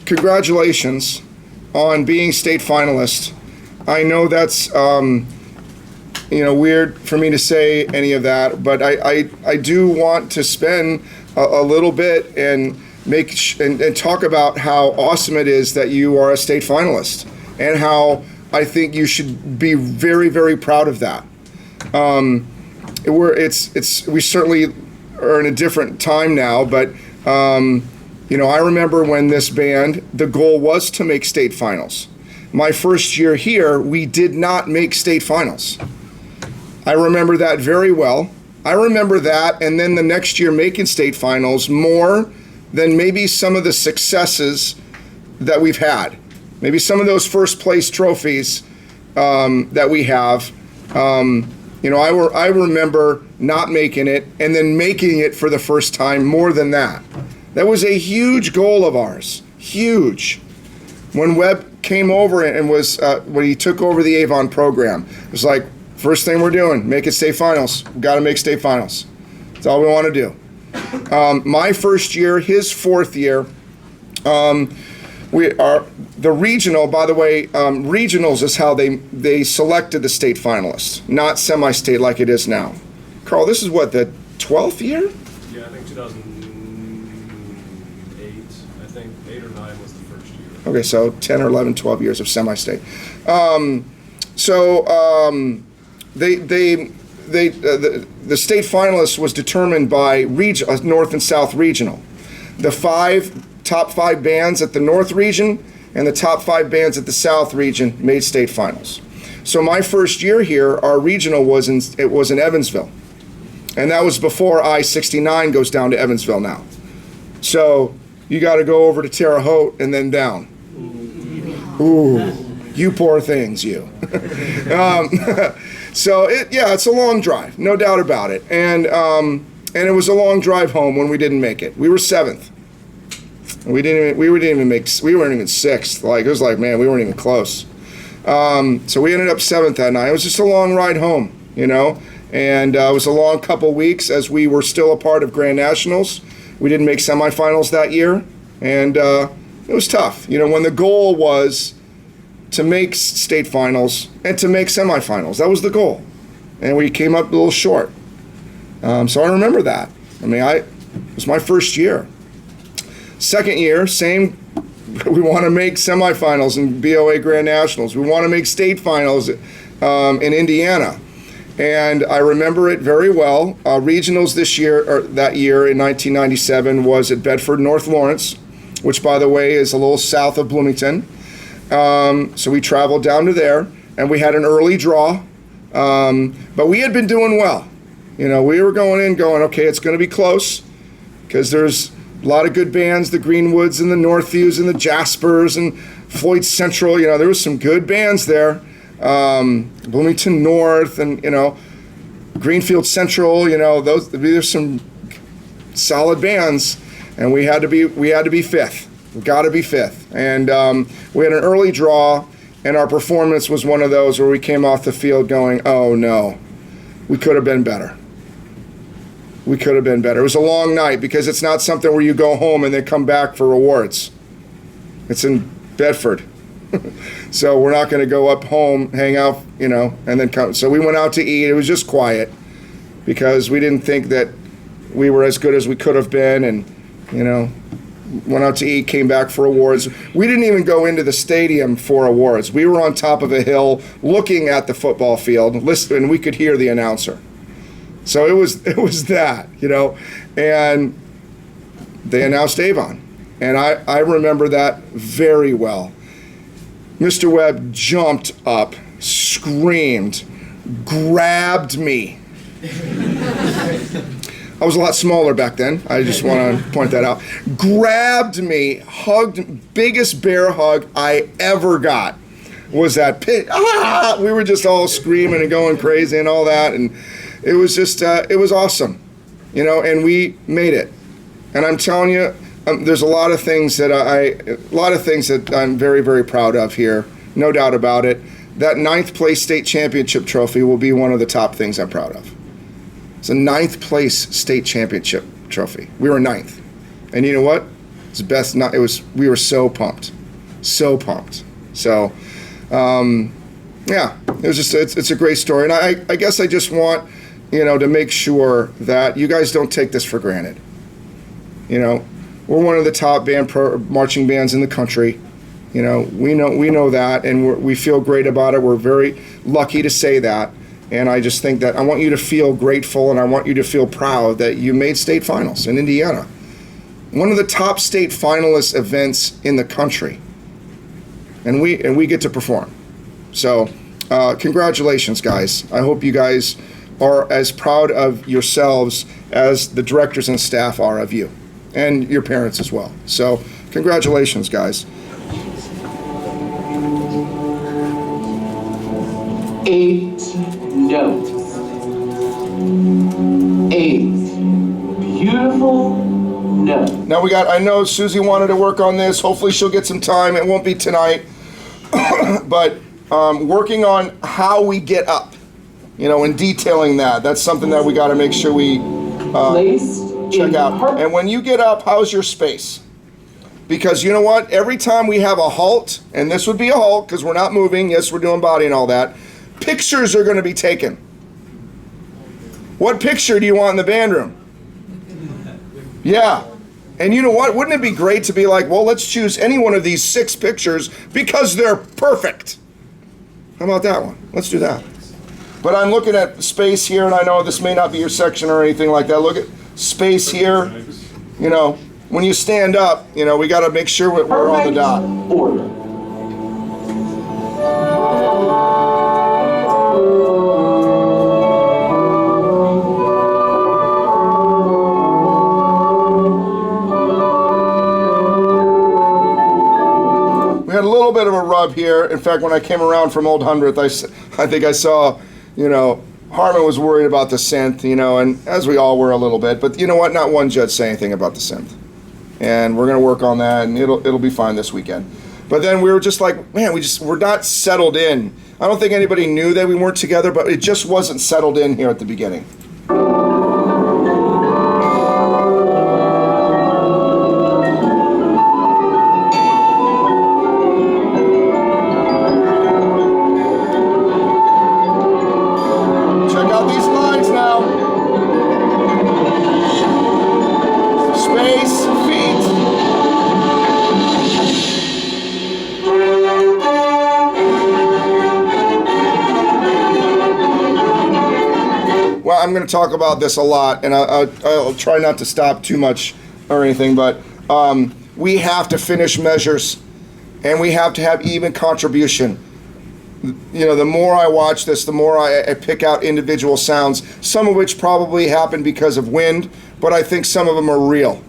congratulations on being state finalist. I know that's weird for me to say any of that, but I do want to spend a little bit and and talk about how awesome it is that you are a state finalist, and how I think you should be very, very proud of that. We certainly are in a different time now, but I remember when this band, the goal was to make state finals. My first year here, we did not make state finals. I remember that very well. I remember that, and then the next year making state finals more than maybe some of the successes that we've had. Maybe some of those first place trophies that we have. I remember not making it and then making it for the first time more than that. That was a huge goal of ours, huge. When Webb came over and when he took over the Avon program, it was like, first thing we're doing, make it state finals. We've got to make state finals. That's all we want to do. My first year, his fourth year, we are the regional. By the way, regionals is how they selected the state finalists, not semi-state like it is now. Carl, this is what, the 12th year? Yeah, I think 2008. I think 8 or 9 was the first year. Okay, so 10 or 11, 12 years of semi-state. The state finalists was determined by North and South Regional. The top five bands at the North Region and the top 5 bands at the South Region made state finals. So my first year here, our regional was in Evansville, and that was before I-69 goes down to Evansville now. So you got to go over to Terre Haute and then down. Ooh, you poor things, you. So it's a long drive, no doubt about it, and it was a long drive home when we didn't make it. We were 7th. We weren't even 6th. Like, it was like, man, we weren't even close. So we ended up 7th that night. It was just a long ride home, and it was a long couple weeks as we were still a part of Grand Nationals. We didn't make semifinals that year, and it was tough. When the goal was to make state finals and to make semifinals. That was the goal. And we came up a little short. So I remember that. It was my first year. Second year, same. We want to make semifinals in BOA Grand Nationals. We want to make state finals in Indiana. And I remember it very well. Regionals that year in 1997 was at Bedford, North Lawrence, which, by the way, is a little south of Bloomington. So we traveled down to there, and we had an early draw, but we had been doing well. We were going, okay, it's going to be close, because there's a lot of good bands, the Greenwoods and the Northviews and the Jaspers and Floyd Central. There was some good bands there, Bloomington North and Greenfield Central. There's some solid bands, and we had to be 5th. We've got to be 5th. And we had an early draw, and our performance was one of those where we came off the field going, oh no, we could have been better. We could have been better. It was a long night, because it's not something where you go home and then come back for awards. It's in Bedford. So we're not going to go up home, hang out, and then come. So we went out to eat. It was just quiet, because we didn't think that we were as good as we could have been, and, went out to eat, came back for awards. We didn't even go into the stadium for awards. We were on top of a hill looking at the football field, listening, and we could hear the announcer. So it was that, and they announced Avon. And I remember that very well. Mr. Webb jumped up, screamed, grabbed me. I was a lot smaller back then. I just want to point that out. Grabbed me, hugged, biggest bear hug I ever got was that pit. We were just all screaming and going crazy and all that, and it was just, it was awesome, and we made it. And I'm telling you, there's a lot of things that I'm very, very proud of here, no doubt about it. That 9th place state championship trophy will be one of the top things I'm proud of. It's a 9th place state championship trophy. We were 9th. And you know what? It's best not. It was. We were so pumped, so pumped. So, yeah, it was just. It's a great story, and I guess I just want, to make sure that you guys don't take this for granted. We're one of the top marching bands in the country. We know that, and we feel great about it. We're very lucky to say that, and I just think that I want you to feel grateful, and I want you to feel proud that you made state finals in Indiana, one of the top state finalist events in the country, and we get to perform. So, congratulations, guys. I hope you guys are as proud of yourselves as the directors and staff are of you, and your parents as well. So, congratulations, guys. 8 notes. 8 beautiful notes. Now I know Susie wanted to work on this. Hopefully she'll get some time. It won't be tonight. But working on how we get up, and detailing that. That's something that we got to make sure we check out. And when you get up, how's your space? Because you know what? Every time we have a halt, and this would be a halt because we're not moving. Yes, we're doing body and all that. Pictures are going to be taken. What picture do you want in the band room? Yeah. And you know what? Wouldn't it be great to be like, well, let's choose any one of these 6 pictures because they're perfect. How about that one? Let's do that. But I'm looking at space here, and I know this may not be your section or anything like that. Look at space here. When you stand up, we got to make sure we're on the dot. Order. We had a little bit of a rub here. In fact, when I came around from Old 100th, I think I saw, Harmon was worried about the synth, and as we all were a little bit. But you know what? Not one judge said anything about the synth. And we're going to work on that, and it'll be fine this weekend. But then we were just like, man, we're not settled in. I don't think anybody knew that we weren't together, but it just wasn't settled in here at the beginning. Check out these lines now. Space, feet. Well, I'm going to talk about this a lot, and I'll try not to stop too much or anything, but we have to finish measures, and we have to have even contribution. The more I watch this, the more I pick out individual sounds, some of which probably happen because of wind, but I think some of them are real.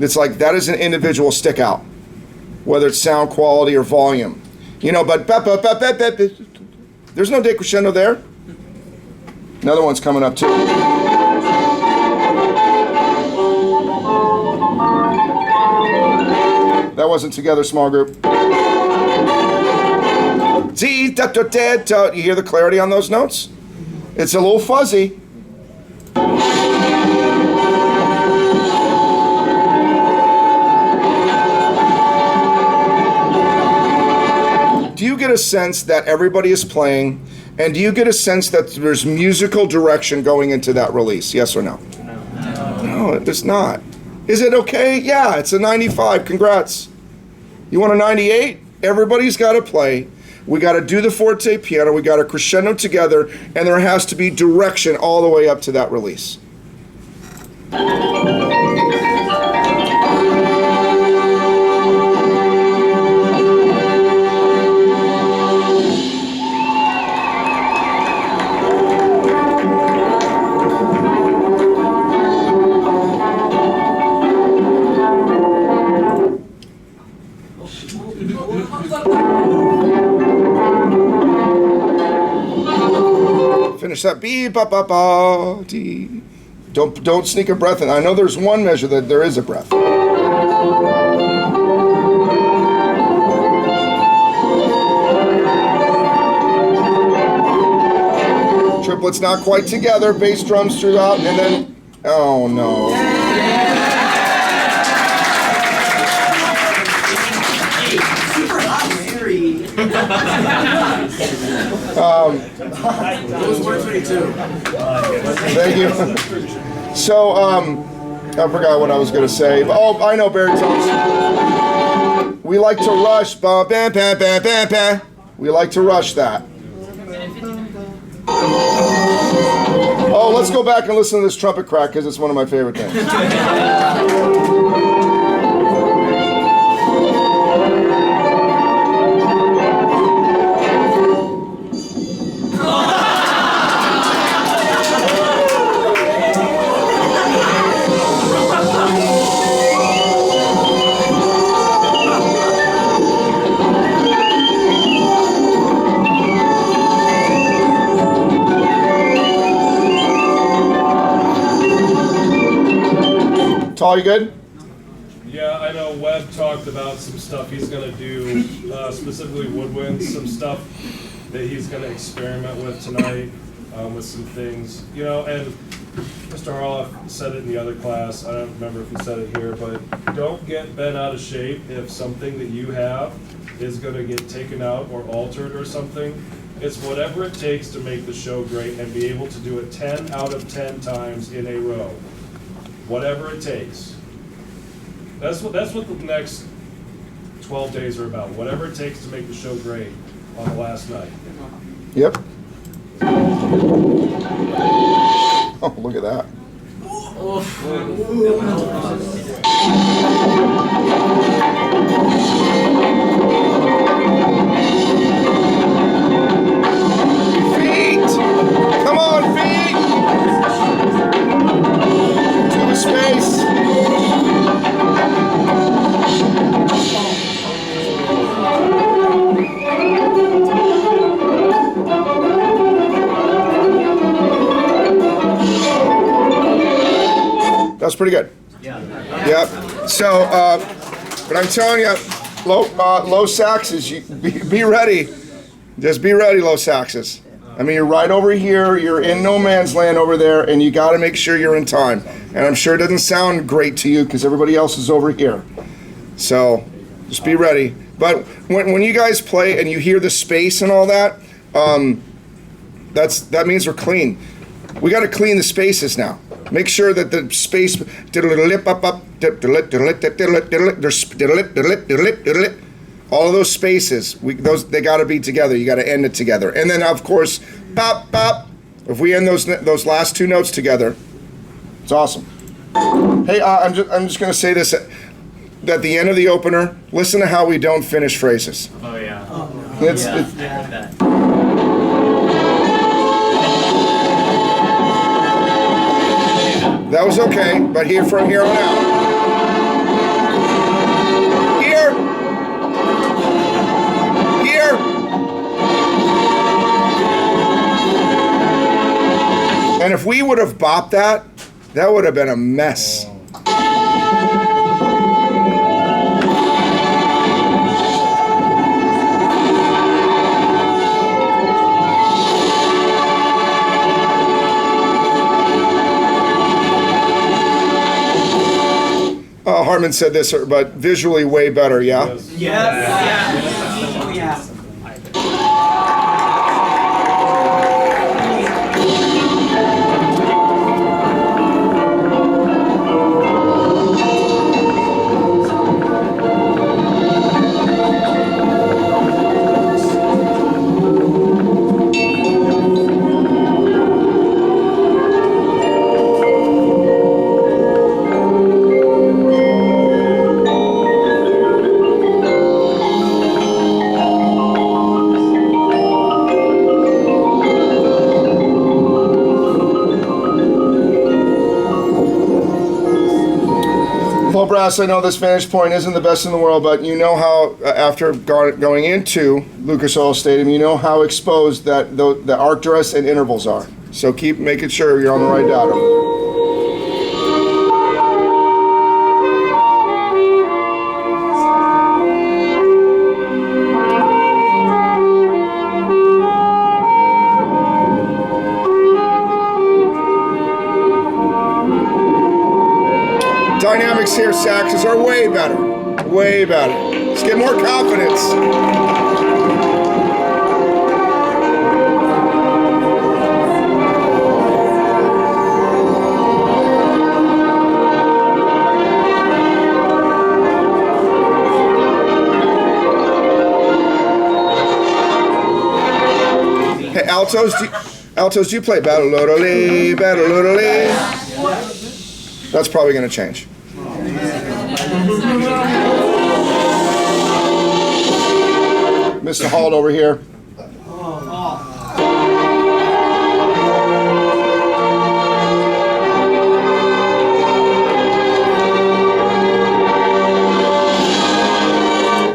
It's like that is an individual stick out, whether it's sound quality or volume. But there's no decrescendo there. Another one's coming up too. That wasn't together, small group. You hear the clarity on those notes? It's a little fuzzy. Do you get a sense that everybody is playing? And do you get a sense that there's musical direction going into that release? Yes or no? No, it's not. Is it okay? Yeah, it's a 95. Congrats. You want a 98? Everybody's got to play. We got to do the forte piano. We got to crescendo together. And there has to be direction all the way up to that release. Finish that B ba ba ba D. Don't sneak a breath in. I know there's one measure that there is a breath. Triplets not quite together. Bass drums throughout, and then oh no. Thank you. So, I forgot what I was going to say. Oh, I know baritones. We like to rush. Bam, bam, bam, bam, bam, bam. We like to rush that. Oh, let's go back and listen to this trumpet crack because it's one of my favorite things. Tall, you good? Yeah, I know Webb talked about some stuff he's gonna do, specifically woodwind, some stuff that he's gonna experiment with tonight, with some things, you know, and Mr. Harloff said it in the other class, I don't remember if he said it here, but don't get bent out of shape if something that you have is gonna get taken out or altered or something. It's whatever it takes to make the show great and be able to do it 10 out of 10 times in a row. Whatever it takes. That's what the next 12 days are about. Whatever it takes to make the show great on the last night. Yep. Oh, look at that. Feet! Come on, feet! To the space. That's pretty good. Yeah. Yep. So, but I'm telling you, low saxes, be ready. Just be ready, low saxes. I mean, you're right over here. You're in no man's land over there, and you got to make sure you're in time. And I'm sure it doesn't sound great to you because everybody else is over here. So, just be ready. But when you guys play and you hear the space and all that, that means we're clean. We got to clean the spaces now. Make sure that the space, all of those spaces, they got to be together. You got to end it together. And then, of course, pop, pop. If we end those last two notes together, it's awesome. Hey, I'm just going to say this at the end of the opener. Listen to how we don't finish phrases. Oh yeah. That was okay, but from here on out. Here. And if we would have bopped that would have been a mess. Hartman said this, but visually way better, yeah? Yes. Yeah. Full brass, I know this vantage point isn't the best in the world, but you know how, after going into Lucas Oil Stadium, you know how exposed that the arc dress and intervals are. So keep making sure you're on the right data. Dynamics here, saxes, are way better. Way better. Let's get more confidence. Altos, do you play battle-lodole, battle-lodole? That's probably going to change. Mr. Hall over here.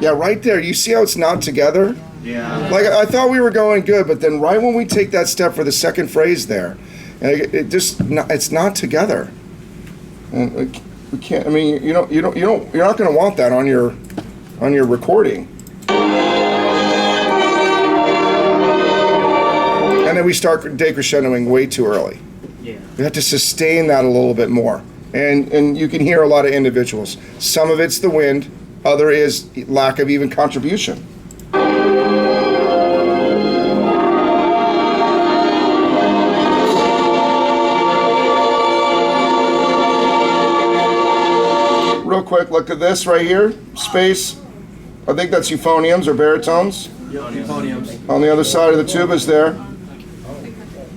Yeah, right there. You see how it's not together? Yeah. Like, I thought we were going good, but then right when we take that step for the second phrase there, and it's not together. And we can't. I mean, you're not going to want that on your recording. And then we start decrescendoing way too early. Yeah. You have to sustain that a little bit more. And you can hear a lot of individuals. Some of it's the wind, other is lack of even contribution. Real quick, look at this right here, space. I think that's euphoniums or baritones. Euphoniums. On the other side of the tube is there.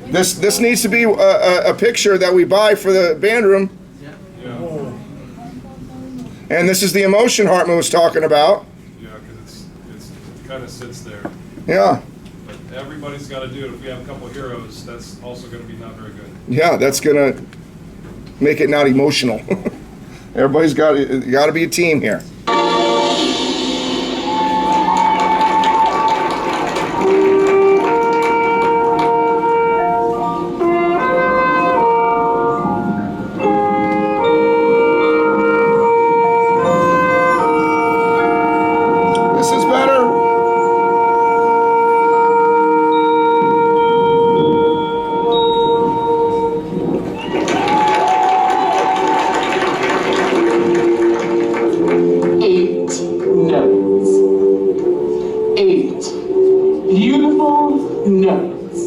This needs to be a picture that we buy for the band room. Yeah. And this is the emotion Hartman was talking about. Yeah, because it kind of sits there. Yeah, But everybody's got to do it. If we have a couple of heroes, that's also going to be not very good. yeah, that's gonna make it not emotional. Everybody's got to be a team here. This is better. Eight notes. Eight beautiful notes.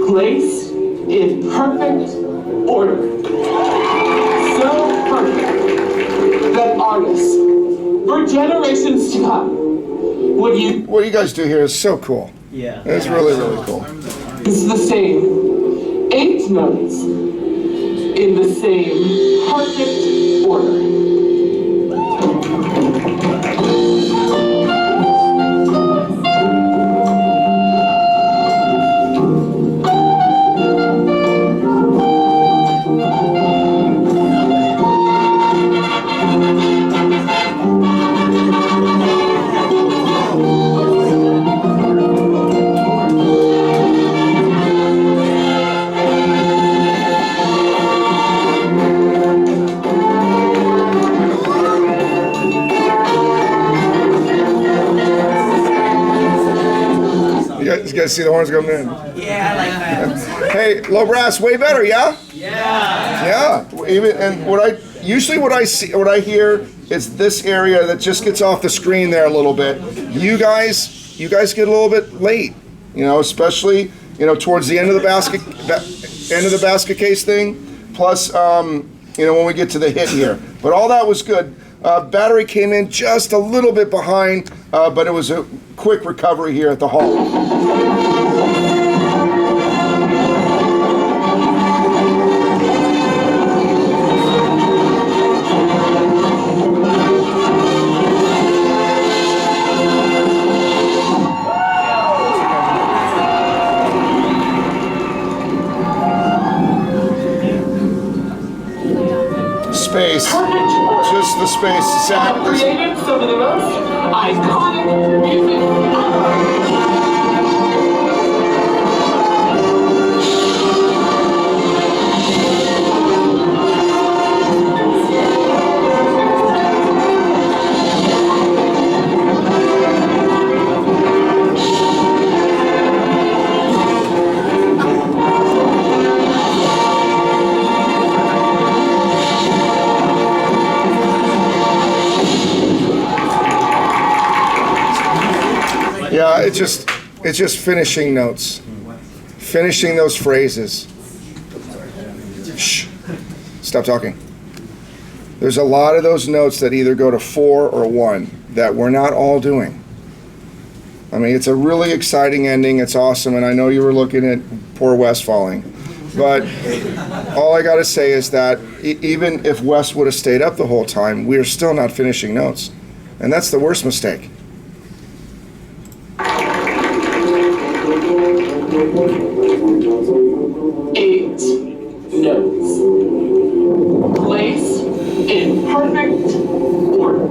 Placed in perfect order. So perfect that artists, for generations to come, would use. What you guys do here is so cool. Yeah. It's really, really cool. This is the same. Eight notes in the same perfect order. You guys see the horns coming in? Yeah, I like that. Hey, low brass, way better, yeah? Yeah. Yeah. Even and what I hear is this area that just gets off the screen there a little bit. You guys get a little bit late, especially towards the end of the basket case thing. Plus, when we get to the hit here. But all that was good. Battery came in just a little bit behind, but it was a quick recovery here at the Hall. Space, just the space. I've created some of the most iconic music. Yeah, it's just finishing notes, finishing those phrases. Shh, stop talking. There's a lot of those notes that either go to 4 or 1 that we're not all doing. I mean, it's a really exciting ending. It's awesome, and I know you were looking at poor Wes falling. But all I got to say is that even if Wes would have stayed up the whole time, we are still not finishing notes. And that's the worst mistake. Eight notes. Place in perfect order.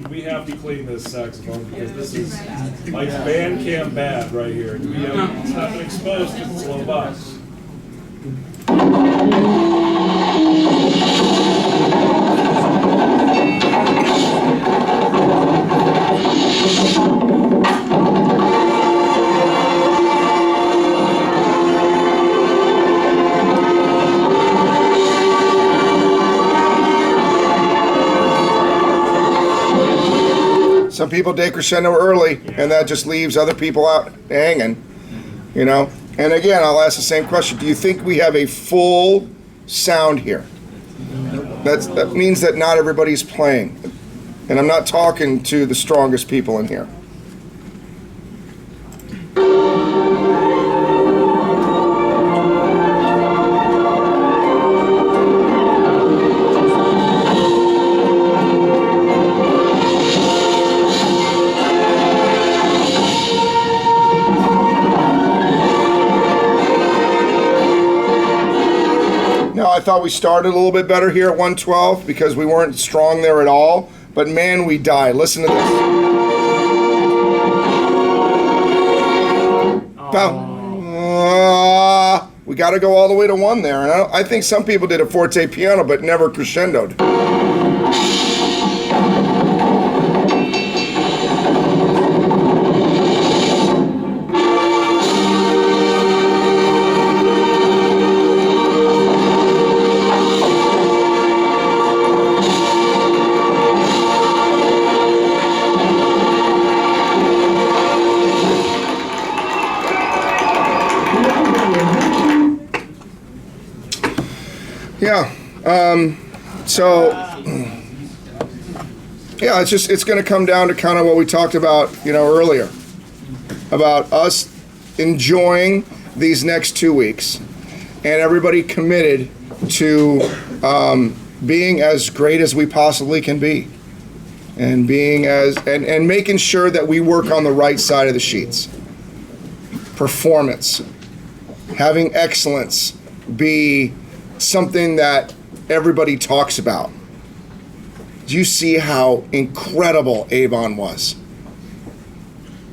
We have to clean this saxophone because this is like band camp bad right here. It's not been exposed because it's a little box. Some people decrescendo early, and that just leaves other people out hanging, you know? And again, I'll ask the same question. Do you think we have a full sound here? That means that not everybody's playing. And I'm not talking to the strongest people in here. I thought we started a little bit better here at 112 because we weren't strong there at all. But man, we died. Listen to this. We got to go all the way to 1 there. And I think some people did a forte piano, but never crescendoed. Yeah. Yeah, it's going to come down to kind of what we talked about, earlier, about us enjoying these next 2 weeks, and everybody committed to being as great as we possibly can be, and being and making sure that we work on the right side of the sheets. Performance, having excellence be something that everybody talks about. Do you see how incredible Avon was?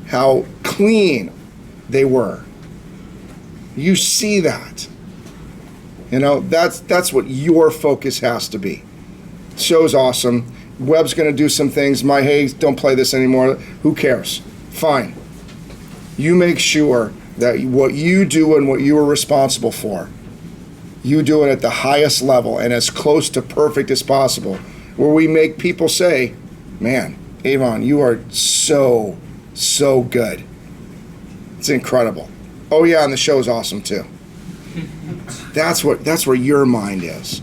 How clean they were. You see that. That's what your focus has to be. Show's awesome. Webb's going to do some things. Hey, don't play this anymore. Who cares? Fine. You make sure that what you do and what you are responsible for, you do it at the highest level and as close to perfect as possible, where we make people say, man, Avon, you are so, so good. It's incredible. Oh yeah, and the show's awesome too. That's where your mind is.